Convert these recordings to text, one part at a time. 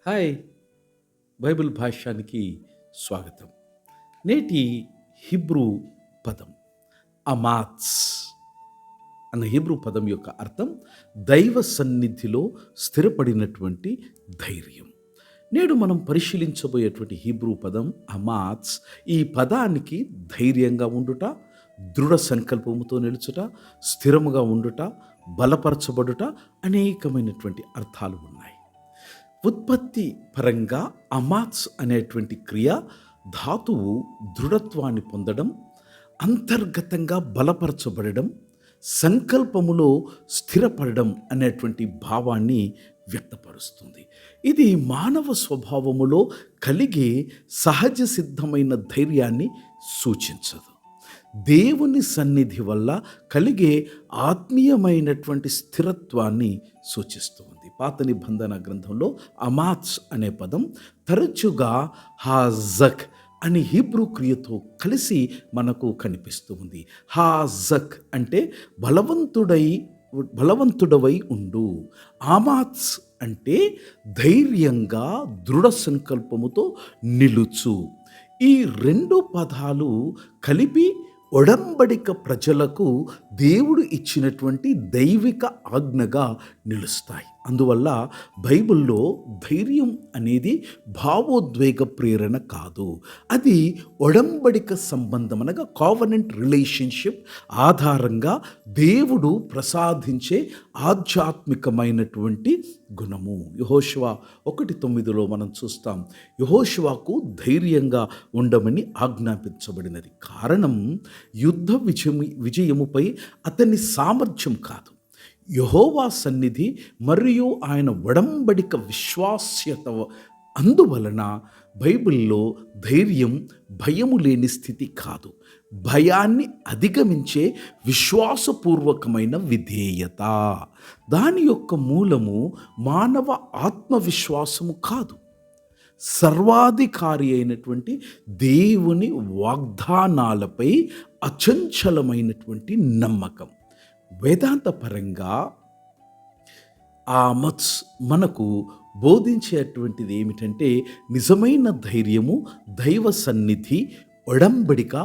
Hi! Bible భాష్యానికి స్వాగతం. నేటి Hebrew పదం అమాత్స్ అన్న హీబ్రూ పదం యొక్క అర్థం దైవ సన్నిధిలో స్థిరపడినటువంటి ధైర్యం. నేడు మనం పరిశీలించబోయేటువంటి హీబ్రూ పదం అమాత్స్. ఈ పదానికి ధైర్యంగా ఉండుట, దృఢ సంకల్పముతో నిలుచుట, స్థిరముగా ఉండుట, బలపరచబడుట అనేకమైనటువంటి అర్థాలు ఉన్నాయి. ఉత్పత్తి పరంగా అమాత్స్ అనేటువంటి క్రియ ధాతువు దృఢత్వాన్ని పొందడం, అంతర్గతంగా బలపరచబడడం, సంకల్పములో స్థిరపడడం అనేటువంటి భావాన్ని వ్యక్తపరుస్తుంది. ఇది మానవ స్వభావములో కలిగే సహజ సిద్ధమైన ధైర్యాన్ని సూచించదు. దేవుని సన్నిధి వల్ల కలిగే ఆత్మీయమైనటువంటి స్థిరత్వాన్ని సూచిస్తుంది. పాత నిబంధన గ్రంథంలో అమాత్స్ అనే పదం తరచుగా హాజక్ అని హీబ్రూ క్రియతో కలిసి మనకు కనిపిస్తూ ఉంది. హాజక్ అంటే బలవంతుడవై ఉండు. అమాత్స్ అంటే ధైర్యంగా దృఢ సంకల్పముతో నిలుచు. ఈ రెండు పదాలు కలిపి ఒడంబడిక ప్రజలకు దేవుడు ఇచ్చినటువంటి దైవిక ఆజ్ఞగా నిలుస్తాయి. అందువల్ల బైబిల్లో ధైర్యం అనేది భావోద్వేగ ప్రేరణ కాదు, అది ఒడంబడిక సంబంధం అనగా కావనెంట్ రిలేషన్షిప్ ఆధారంగా దేవుడు ప్రసాదించే ఆధ్యాత్మికమైనటువంటి గుణము. యెహోషువ 1:9 మనం చూస్తాం, యెహోషువకు ధైర్యంగా ఉండమని ఆజ్ఞాపించబడినది. కారణం యుద్ధ విజయముపై అతని సామర్థ్యం కాదు, యెహోవా సన్నిధి మరియు ఆయన ఒడంబడిక విశ్వాస్యత. అందువలన బైబిల్లో ధైర్యం భయము లేని స్థితి కాదు, భయాన్ని అధిగమించే విశ్వాసపూర్వకమైన విధేయత. దాని యొక్క మూలము మానవ ఆత్మవిశ్వాసము కాదు, సర్వాధికారి అయినటువంటి దేవుని వాగ్దానాలపై అచంచలమైనటువంటి నమ్మకం. వేదాంత పరంగా ఆమత్స్ మనకు బోధించేటువంటిది ఏమిటంటే, నిజమైన ధైర్యము దైవ సన్నిధి, ఒడంబడిక,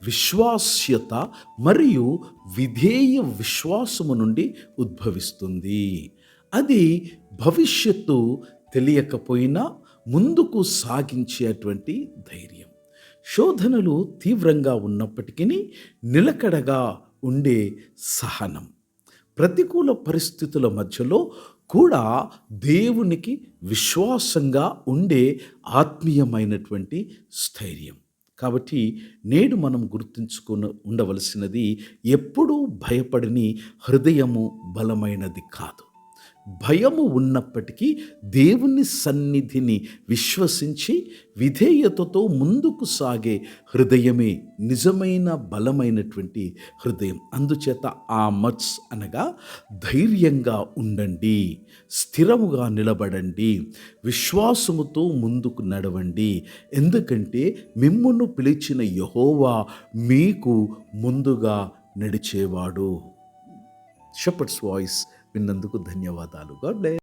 విశ్వాస్యత మరియు విధేయ విశ్వాసము నుండి ఉద్భవిస్తుంది. అది భవిష్యత్తు తెలియకపోయినా ముందుకు సాగించేటువంటి ధైర్యం. శోధనలు తీవ్రంగా ఉన్నప్పటికీ నిలకడగా ఉండే సహనం, ప్రతికూల పరిస్థితుల మధ్యలో కూడా దేవునికి విశ్వాసంగా ఉండే ఆత్మీయమైనటువంటి స్థైర్యం. కాబట్టి నేడు మనం గుర్తుంచుకొని ఉండవలసినది, ఎప్పుడూ భయపడని హృదయము బలమైనది కాదు. భయము ఉన్నప్పటికీ దేవుని సన్నిధిని విశ్వసించి విధేయతతో ముందుకు సాగే హృదయమే నిజమైన బలమైనటువంటి హృదయం. అందుచేత ఆమత్స్ అనగా ధైర్యంగా ఉండండి, స్థిరముగా నిలబడండి, విశ్వాసముతో ముందుకు నడవండి. ఎందుకంటే మిమ్మును పిలిచిన యెహోవా మీకు ముందుగా నడిచేవాడు. షెపర్డ్స్ వాయిస్ విన్నందుకు ధన్యవాదాలు. God bless.